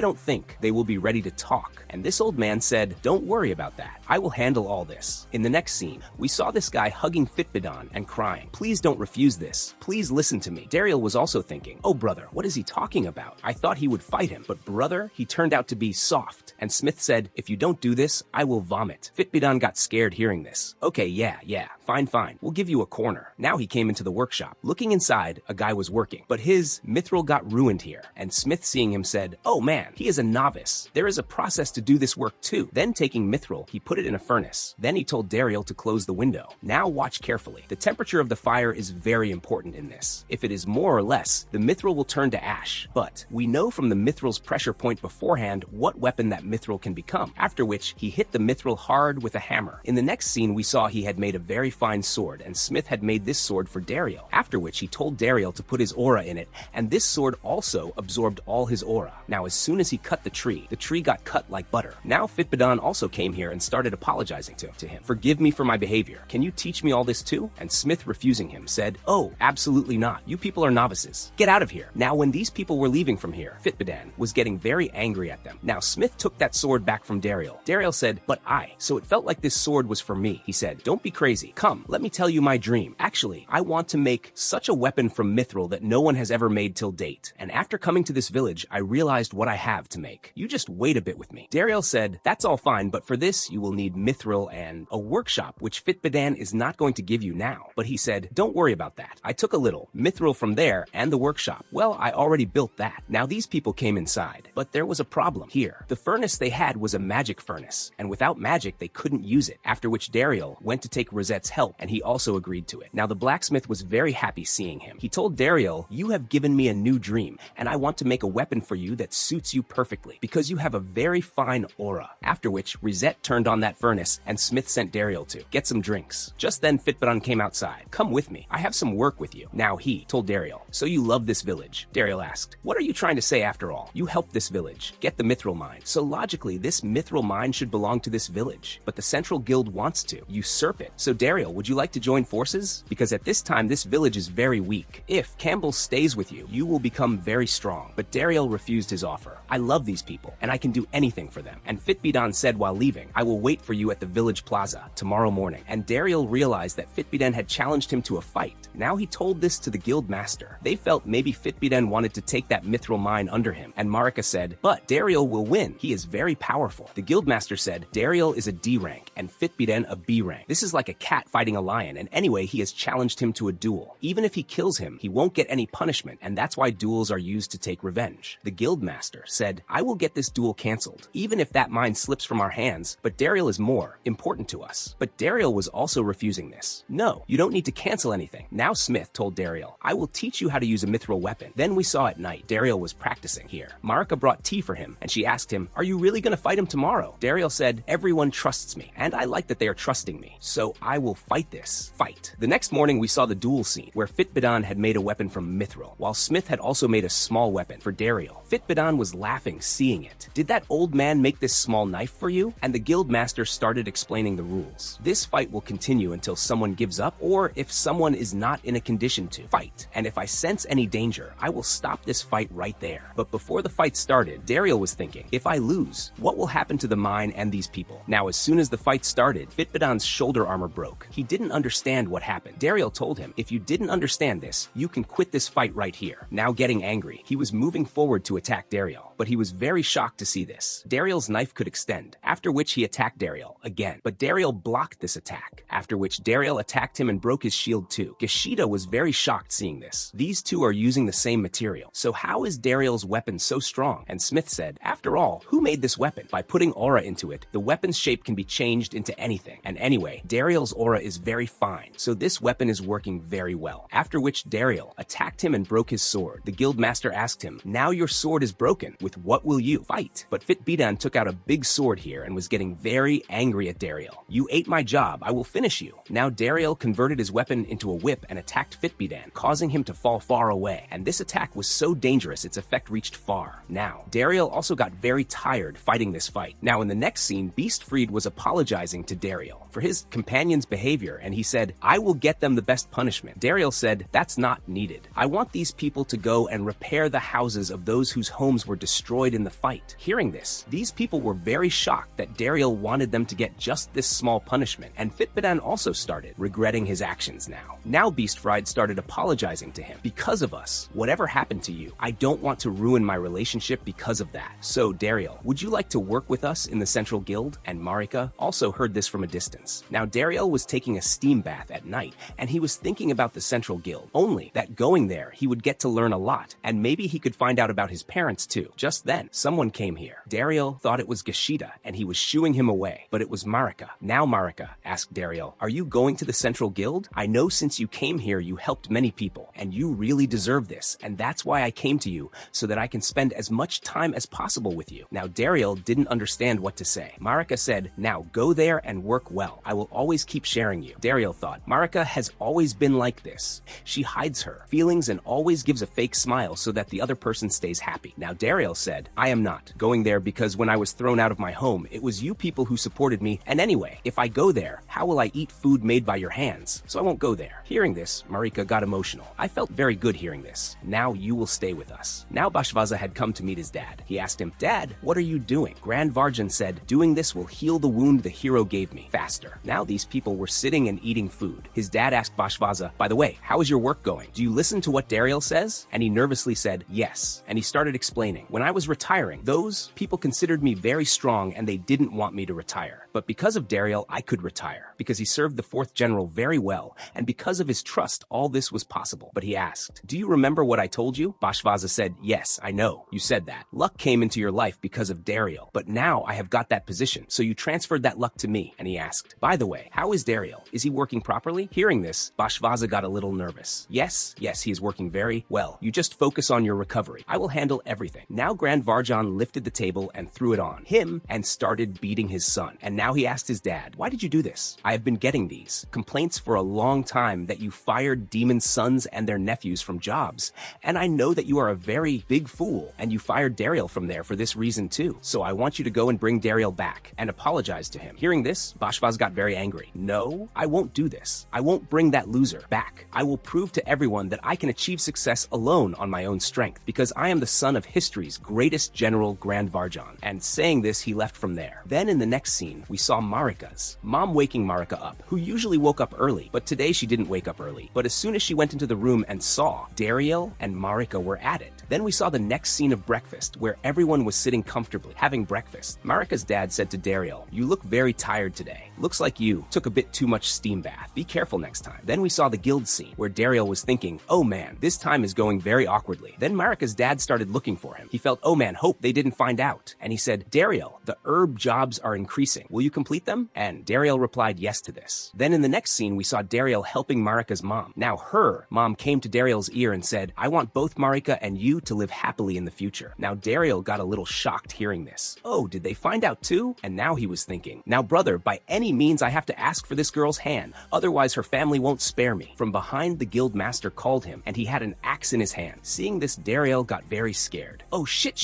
don't think they will be ready to talk. And this old man said, don't worry about that. I will handle all this. In the next scene, we saw this guy hugging Fitbidon and crying. Please don't refuse this. Please listen to me. Daryl was also thinking, oh brother, what is he talking about? I thought he would fight him, but brother, he turned out to be soft. And Smith said, if you don't do this, I will vomit. Fitbidon got scared hearing this. Okay, yeah, fine. We'll give you a corner. Now he came into the workshop. Looking inside, a guy was working, but his mithril got ruined here. And Smith, seeing him, said, oh man, he is a novice. There is a process to do this work too. Then taking mithril, he put it in a furnace. Then he told Daryl to close the window. Now watch carefully. The temperature of the fire is very important in this. If it is more or less, the mithril will turn to ash. But we know from the mithril's pressure point beforehand what weapon that mithril can become, after which he hit the mithril hard with a hammer. In the next scene, we saw he had made a very fine sword, and Smith had made this sword for Daryl, after which he told Daryl to put his aura in it, and this sword also absorbed all his aura. Now as soon as he cut the tree got cut like butter. Now Fitbidon also came here and started apologizing to him. Forgive me for my behavior. Can you teach me all this too? And Smith, refusing him, said, oh, absolutely not. You people are novices. Get out of here. Now when these people were leaving from here, Fitbidon was getting very angry at them. Now Smith took that sword back from Daryl. Daryl said, but so it felt like this sword was for me. He said, don't be crazy. Come, let me tell you my dream. Actually, I want to make such a weapon from mithril that no one has ever made till date. And after coming to this village, I realized what I have to make. You just wait a bit with me. Daryl said, that's all fine, but for this, you will need mithril and a workshop, which Fitbidon is not going to give you now. But he said, don't worry about that. I took a little mithril from there and the workshop. Well, I already built that. Now these people came inside, but there was a problem here. The furnace they had was a magic furnace, and without magic, they couldn't use it, after which Daryl went to take Rosette's help, and he also agreed to it. Now the blacksmith was very happy seeing him. He told Daryl, you have given me a new dream, and I want to make a weapon for you that suits you perfectly, because you have a very fine aura. After which, Rosette turned on that furnace, and Smith sent Daryl to get some drinks. Just then, Fitbidon came outside. Come with me. I have some work with you. Now he told Daryl, so you love this village? Daryl asked, what are you trying to say after all? You helped this village get the mithril mine, so logically, this mithril mine should belong to this village, but the Central Guild wants to usurp it. So Daryl, would you like to join forces? Because at this time, this village is very weak. If Campbell stays with you, you will become very strong. But Daryl refused his offer. I love these people, and I can do anything for them. And Fitbidon said while leaving, I will wait for you at the village plaza tomorrow morning. And Daryl realized that Fitbidon had challenged him to a fight. Now he told this to the guild master. They felt maybe Fitbidon wanted to take that mithril mine under him, and Marika said, but Daryl will win. He is very powerful. The guild master said, Daryl is a D rank, and Fitbidon a B rank. This is like a cat fighting a lion, and anyway, he has challenged him to a duel. Even if he kills him, he won't get any punishment, and that's why duels are used to take revenge. The guild master said, I will get this duel cancelled, even if that mine slips from our hands, but Daryl is more important to us. But Daryl was also refusing this. No, you don't need to cancel anything. Now Smith told Daryl, I will teach you how to use a mithril weapon. Then we saw at night, Daryl was practicing here. Marika brought tea for him, and she asked him, are you really going to fight him tomorrow? Daryl said, everyone trusts me, and I like that they are trusting me, so I will fight this fight. The next morning, we saw the duel scene, where Fitbidon had made a weapon from mithril, while Smith had also made a small weapon for Daryl. Fitbidon was laughing, seeing it. Did that old man make this small knife for you? And the guild master started explaining the rules. This fight will continue until someone gives up, or if someone is not in a condition to fight. And if I sense any danger, I will stop this fight right there. But before the fight started, Daryl was thinking, if I lose, what will happen to the mine and these people? Now, as soon as the fight started, Fitbidon's shoulder armor broke. He didn't understand what happened. Daryl told him, if you didn't understand this, you can quit this fight right here. Now getting angry, he was moving forward to attack Daryl, but he was very shocked to see this. Daryl's knife could extend, after which he attacked Daryl again, but Daryl blocked this attack, after which Daryl attacked him and broke his shield too. Gashida was very shocked seeing this. These two are using the same material, so how is Daryl's weapon so strong? And Smith said, after all, who made this weapon? By putting aura into it, the weapon's shape can be changed into anything. And anyway, Daryl's aura is very fine, so this weapon is working very well. After which Daryl attacked him and broke his sword. The guild master asked him, now your sword is broken, with what will you fight? But Fitbidon took out a big sword here and was getting very angry at Daryl. You ate my job, I will finish you. Now Daryl converted his weapon into a whip and attacked Fitbidon, causing him to fall far away. And this attack was so dangerous its effect reached far. Now, Daryl also got very tired fighting this fight. Now in the next scene, Beastfried was apologizing to Daryl for his companion's behavior, and he said, I will get them the best punishment. Dariel said, that's not needed. I want these people to go and repair the houses of those whose homes were destroyed in the fight. Hearing this, these people were very shocked that Dariel wanted them to get just this small punishment, and Fitbidan also started regretting his actions now. Now Beastfried started apologizing to him. Because of us, whatever happened to you, I don't want to ruin my relationship because of that. So, Dariel, would you like to work with us in the Central Guild? And Marika also heard this from a distance. Now, Dariel was taking a steam bath at night, and he was thinking about the Central Guild, only that going there, he would get to learn a lot, and maybe he could find out about his parents too. Just then, someone came here. Dariel thought it was Gashida, and he was shooing him away, but it was Marika. Now, Marika, asked Dariel, are you going to the Central Guild? I know since you came here, you helped many people, and you really deserve this, and that's why I came to you, so that I can spend as much time as possible with you. Now, Dariel didn't understand what to say. Marika said, now go there and work well. I will always keep sharing you. Dariel thought, Marika has always been like this. She hides her feelings and always gives a fake smile so that the other person stays happy. Now, Dariel said, I am not going there because when I was thrown out of my home, it was you people who supported me, and anyway, if I go there, how will I eat food made by your hands? So I won't go there. Hearing this, Marika got emotional. I felt very good hearing this. Now you will stay with us. Now Bashvaza had come to meet his dad. He asked him, Dad, what are you doing? Grand Varjan said, doing this will heal the wound the hero gave me faster. Now these people were sitting and eating food. His dad asked Bashvaza, by the way, how is your work going? Do you listen to what Dariel says? And he nervously said, yes. And he started explaining, when I was retiring, those people considered me very strong and they didn't want me to retire. But because of Dariel, I could retire, because he served the 4th General very well, and because of his trust, all this was possible. But he asked, do you remember what I told you? Bashvaza said, yes, I know. You said that. Luck came into your life because of Dariel, but now I have got that position, so you transferred that luck to me. And he asked, by the way, how is Dariel? Is he working properly? Hearing this, Bashvaza got a little nervous. Yes, he is working very well. You just focus on your recovery. I will handle everything. Now Grand Varjan lifted the table and threw it on him and started beating his son. And now he asked his dad, why did you do this? I have been getting these complaints for a long time that you fired demon sons and their nephews from jobs. And I know that you are a very big fool and you fired Dariel from there for this reason too. So I want you to go and bring Dariel back and apologize to him. Hearing this, Bashvaz got very angry. No, I won't do this. I won't bring that loser back. I will prove to everyone that I can achieve success alone on my own strength because I am the son of history's greatest general, Grand Varjan. And saying this, he left from there. Then in the next scene, we saw Marika's mom waking Marika up, who usually woke up early, but today she didn't wake up early. But as soon as she went into the room and saw Dariel and Marika were at it, then we saw the next scene of breakfast where everyone was sitting comfortably having breakfast. Marika's dad said to Dariel, you look very tired today. Looks like you took a bit too much steam bath. Be careful next time. Then we saw the guild scene where Dariel was thinking, oh man, this time is going very awkwardly. Then Marika's dad started looking for him. He felt, oh man, hope they didn't find out. And he said, Dariel, the herb jobs are increasing. Will you complete them? And Dariel replied yes to this. Then in the next scene, we saw Dariel helping Marika's mom. Now her mom came to Dariel's ear and said, I want both Marika and you to live happily in the future. Now Dariel got a little shocked hearing this. Oh, did they find out too? And now he was thinking, now brother, by any means I have to ask for this girl's hand, otherwise her family won't spare me. From behind, the guild master called him and he had an axe in his hand. Seeing this, Dariel got very scared. Oh shit,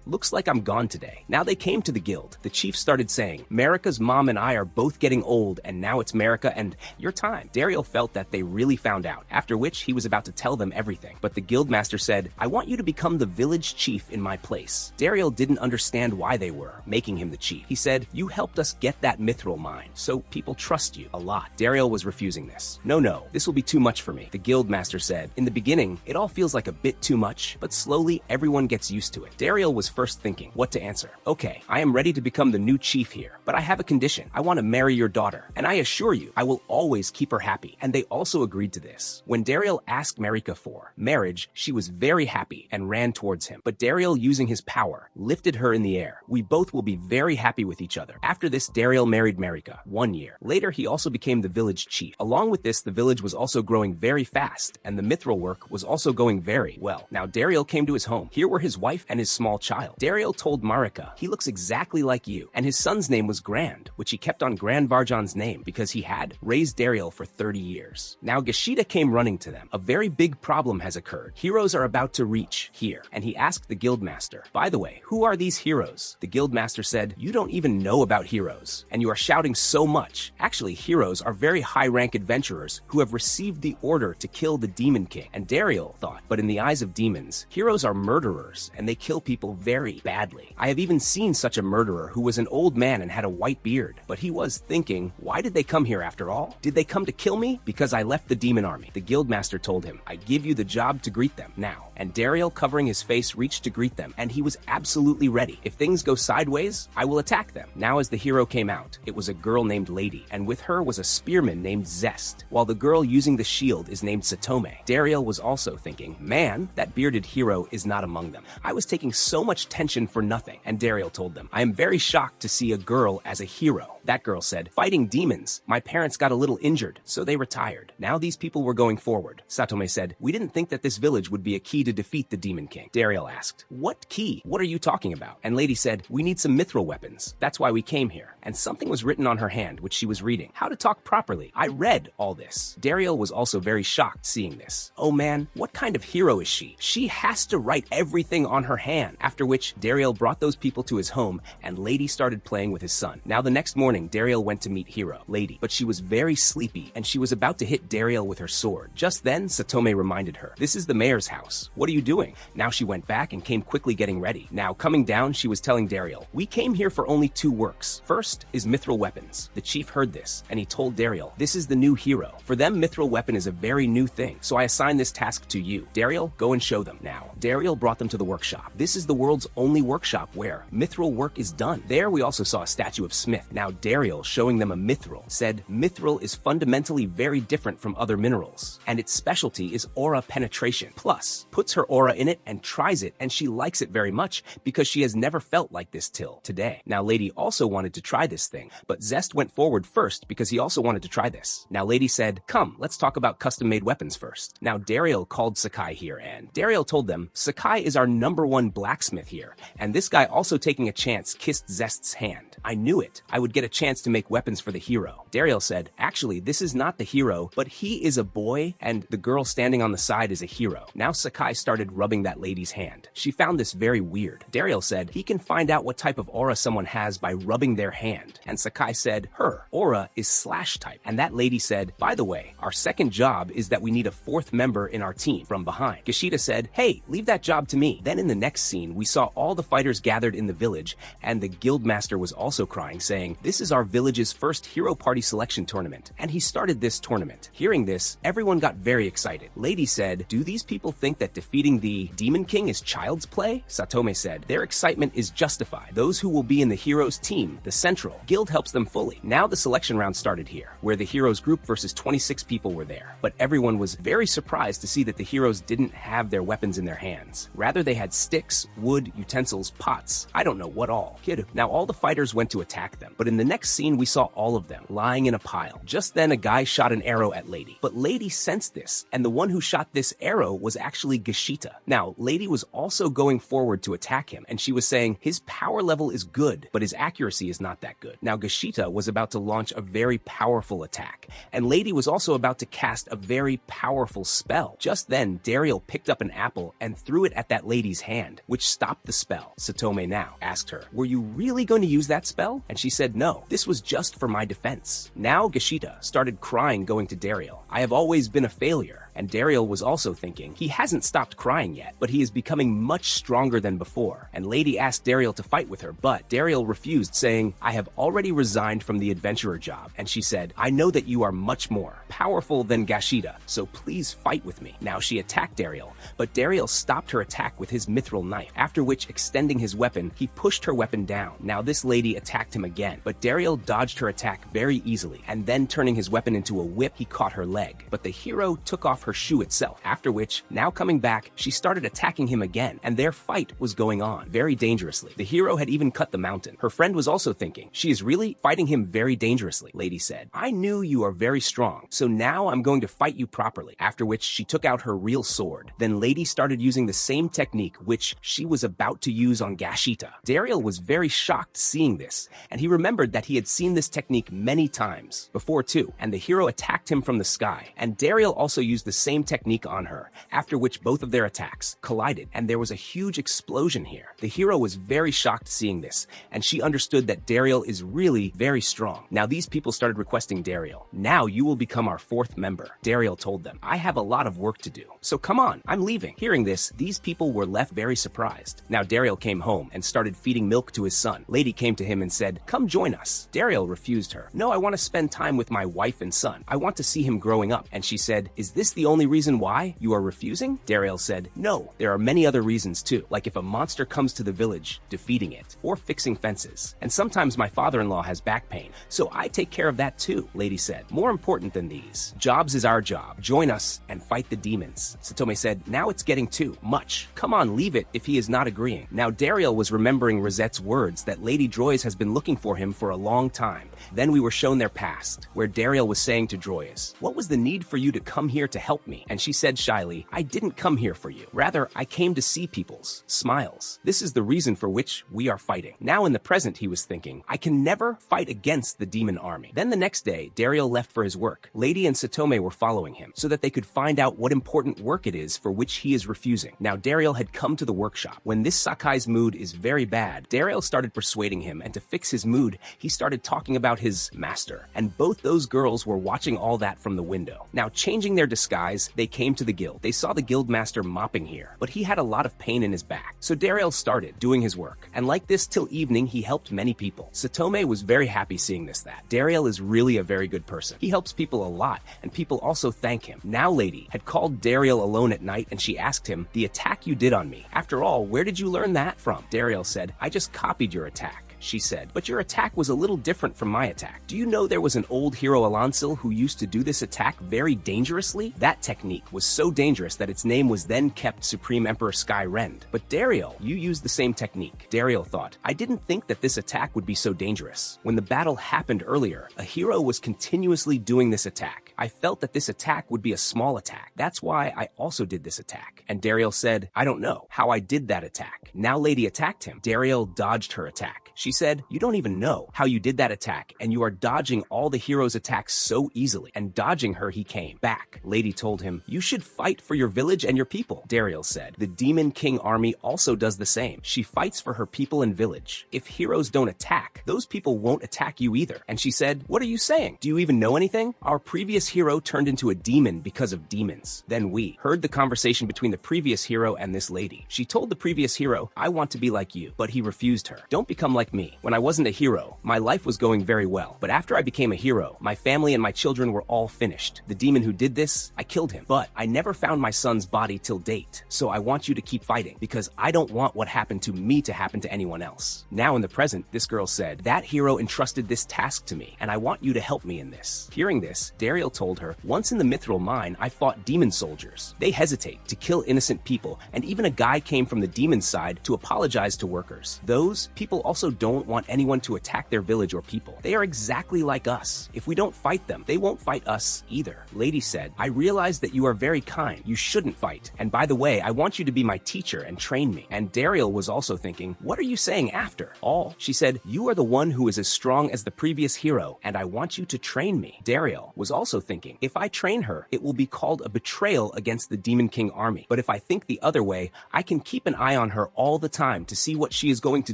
looks like I'm gone today. Now they came to the guild. The chief started saying, Marika's mom and I are both getting old and now it's Marika and your time. Dariel felt that they really found out, after which he was about to tell them everything. But the guild master said, I want you to become the village chief in my place. Dariel didn't understand why they were making him the chief. He said, you helped us get that mithril mine, so people trust you a lot. Dariel was refusing this. No, this will be too much for me. The guild master said, in the beginning, it all feels like a bit too much, but slowly everyone gets used to it. Dariel was first thinking what to answer. Okay, I am ready to become the new chief here, but I have a condition. I want to marry your daughter, and I assure you, I will always keep her happy. And they also agreed to this. When Dariel asked Marika for marriage, she was very happy and ran towards him. But Dariel, using his power, lifted her in the air. We both will be very happy with each other. After this, Dariel married Marika. 1 year. Later, he also became the village chief. Along with this, the village was also growing very fast, and the mithril work was also going very well. Now, Dariel came to his home. Here were his wife and his small child. Dariel told Marika, he looks exactly like you, and his son's name was Grand, which he kept on Grand Varjan's name because he had raised Dariel for 30 years. Now, Gashida came running to them. A very big problem has occurred. Heroes are about to reach here, and he asked the guildmaster, by the way, who are these heroes? The guildmaster said, you don't even know about heroes, and you are shouting so so much. Actually, heroes are very high-rank adventurers who have received the order to kill the Demon King. And Dariel thought, but in the eyes of demons, heroes are murderers and they kill people very badly. I have even seen such a murderer who was an old man and had a white beard. But he was thinking, why did they come here after all? Did they come to kill me? Because I left the demon army. The guildmaster told him, I give you the job to greet them now. And Dariel, covering his face, reached to greet them, and he was absolutely ready. If things go sideways, I will attack them. Now as the hero came out, it was a girl named Lady, and with her was a spearman named Zest, while the girl using the shield is named Satome. Dariel was also thinking, man, that bearded hero is not among them. I was taking so much tension for nothing. And Dariel told them, I am very shocked to see a girl as a hero. That girl said, fighting demons. My parents got a little injured, so they retired. Now these people were going forward. Satome said, we didn't think that this village would be a key to defeat the Demon King. Dariel asked, what key? What are you talking about? And Lady said, we need some mithril weapons. That's why we came here. And something was written on her hand, which she was reading. How to talk properly. I read all this. Dariel was also very shocked seeing this. Oh man, what kind of hero is she? She has to write everything on her hand. After which, Dariel brought those people to his home, and Lady started playing with his son. Now the next morning, Dariel went to meet Hero, Lady, but she was very sleepy, and she was about to hit Dariel with her sword. Just then, Satome reminded her, this is the mayor's house. What are you doing? Now she went back and came quickly getting ready. Now coming down, she was telling Dariel, we came here for only 2 works. First is mithril weapons. The chief heard this, and he told Dariel, this is the new hero. For them, mithril weapon is a very new thing, so I assign this task to you. Dariel, go and show them. Now, Dariel brought them to the workshop. This is the world's only workshop where mithril work is done. There we also saw a statue of Smith. Now Dariel, showing them a mithril, said mithril is fundamentally very different from other minerals, and its specialty is aura penetration. Plus, puts her aura in it and tries it, and she likes it very much because she has never felt like this till today. Now Lady also wanted to try this thing, but Zest went forward first because he also wanted to try this. Now Lady said, come, let's talk about custom-made weapons first. Now Dariel called Sakai here, and Dariel told them, Sakai is our #1 blacksmith here, and this guy also taking a chance kissed Zest's hand. I knew it. I would get a chance to make weapons for the hero. Dariel said, actually, this is not the hero, but he is a boy, and the girl standing on the side is a hero. Now Sakai started rubbing that lady's hand. She found this very weird. Dariel said he can find out what type of aura someone has by rubbing their hand. And Sakai said, her aura is slash type. And that lady said, by the way, our second job is that we need a 4th member in our team from behind. Gashida said, hey, leave that job to me. Then in the next scene, we saw all the fighters gathered in the village, and the guildmaster was also crying, saying, this is our village's first hero party selection tournament, and he started this tournament. Hearing this, everyone got very excited. Lady said, do these people think that defeating the Demon King is child's play? Satome said, their excitement is justified. Those who will be in the heroes team, the central, guild helps them fully. Now the selection round started here, where the heroes group versus 26 people were there. But everyone was very surprised to see that the heroes didn't have their weapons in their hands. Rather, they had sticks, wood, utensils, pots, I don't know what all. Kid. Now all the fighters went to attack them, but in the next scene we saw all of them lying in a pile. Just then a guy shot an arrow at Lady, but Lady sensed this, and the one who shot this arrow was actually Gashita. Now Lady was also going forward to attack him, and she was saying his power level is good, but his accuracy is not that good. Now Gashita was about to launch a very powerful attack, and Lady was also about to cast a very powerful spell. Just then Dariel picked up an apple and threw it at that lady's hand, which stopped the spell. Satome now asked her, were you really going to use that spell? And she said, no, this was just for my defense. Now Gashita started crying, going to Dariel. I have always been a failure. And Dariel was also thinking, he hasn't stopped crying yet, but he is becoming much stronger than before. And Lady asked Dariel to fight with her, but Dariel refused, saying, I have already resigned from the adventurer job. And she said, I know that you are much more powerful than Gashida, so please fight with me. Now she attacked Dariel, but Dariel stopped her attack with his mithril knife, after which, extending his weapon, he pushed her weapon down. Now this lady attacked him again, but Dariel dodged her attack very easily, and then turning his weapon into a whip, he caught her leg. But the hero took off her shoe itself, after which, now coming back, she started attacking him again, and their fight was going on very dangerously. The hero had even cut the mountain. Her friend was also thinking, she is really fighting him very dangerously. Lady said, I knew you are very strong, so now I'm going to fight you properly. After which she took out her real sword. Then Lady started using the same technique which she was about to use on Gashita. Dariel was very shocked seeing this, and he remembered that he had seen this technique many times before too, and the hero attacked him from the sky, and Dariel also used the same technique on her, after which both of their attacks collided, and there was a huge explosion here. The hero was very shocked seeing this, and she understood that Dariel is really very strong. Now these people started requesting Dariel. Now you will become our fourth member. Dariel told them, I have a lot of work to do, so come on, I'm leaving. Hearing this, these people were left very surprised. Now Dariel came home and started feeding milk to his son. Lady came to him and said, come join us. Dariel refused her. No, I want to spend time with my wife and son. I want to see him growing up. And she said, is this the only reason why you are refusing? Dariel said, no, there are many other reasons too, like if a monster comes to the village, defeating it, or fixing fences. And sometimes my father-in-law has back pain, so I take care of that too, Lady said. More important than these jobs is our job. Join us and fight the demons. Satome said, now it's getting too much. Come on, leave it if he is not agreeing. Now Dariel was remembering Rosette's words that Lady Droys has been looking for him for a long time. Then we were shown their past, where Dariel was saying to Droys, what was the need for you to come here to help me? And she said shyly, I didn't come here for you. Rather, I came to see people's smiles. This is the reason for which we are fighting. Now in the present, he was thinking, I can never fight against the demon army. Then the next day, Dariel left for his work. Lady and Satome were following him so that they could find out what important work it is for which he is refusing. Now Dariel had come to the workshop. When this Sakai's mood is very bad, Dariel started persuading him, and to fix his mood, he started talking about his master. And both those girls were watching all that from the window. Now changing their disguise, they came to the guild. They saw the guild master mopping here, but he had a lot of pain in his back. So Dariel started doing his work. And like this till evening, he helped many people. Satome was very happy seeing that. Dariel is really a very good person. He helps people a lot, and people also thank him. Now Lady had called Dariel alone at night, and she asked him, the attack you did on me. After all, where did you learn that from? Dariel said, I just copied your attack. She said, but your attack was a little different from my attack. Do you know there was an old hero Alansil who used to do this attack very dangerously? That technique was so dangerous that its name was then kept Supreme Emperor Sky Rend. But Dariel, you used the same technique. Dariel thought, I didn't think that this attack would be so dangerous. When the battle happened earlier, a hero was continuously doing this attack. I felt that this attack would be a small attack. That's why I also did this attack. And Dariel said, I don't know how I did that attack. Now Lady attacked him. Dariel dodged her attack. She said, you don't even know how you did that attack, and you are dodging all the hero's attacks so easily. And dodging her, he came back. Lady told him, you should fight for your village and your people. Dariel said, the Demon King army also does the same. She fights for her people and village. If heroes don't attack, those people won't attack you either. And she said, what are you saying? Do you even know anything? Our previous hero turned into a demon because of demons. Then we heard the conversation between the previous hero and this lady. She told the previous hero, I want to be like you, but he refused her. Don't become like me. When I wasn't a hero, my life was going very well. But after I became a hero, my family and my children were all finished. The demon who did this, I killed him. But I never found my son's body till date. So I want you to keep fighting, because I don't want what happened to me to happen to anyone else. Now in the present, this girl said, that hero entrusted this task to me, and I want you to help me in this. Hearing this, Dariel told her, once in the Mithril mine, I fought demon soldiers. They hesitate to kill innocent people, and even a guy came from the demon side to apologize to workers. Those people also don't want anyone to attack their village or people. They are exactly like us. If we don't fight them, they won't fight us either. Lady said, I realize that you are very kind. You shouldn't fight. And by the way, I want you to be my teacher and train me. And Dariel was also thinking, what are you saying after all? She said, you are the one who is as strong as the previous hero, and I want you to train me. Dariel was also thinking, if I train her, it will be called a betrayal against the Demon King army. But if I think the other way, I can keep an eye on her all the time to see what she is going to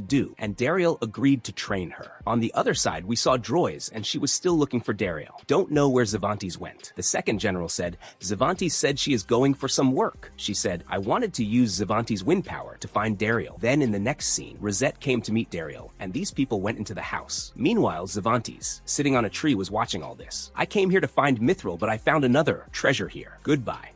do. And Dariel agreed to train her. On the other side, we saw Droys, and she was still looking for Dariel. Don't know where Zavantes went. The second general said, Zavantes said she is going for some work. She said, I wanted to use Zavantes' wind power to find Dariel. Then in the next scene, Rosette came to meet Dariel, and these people went into the house. Meanwhile, Zavantes, sitting on a tree, was watching all this. I came here to find Mithril, but I found another treasure here. Goodbye.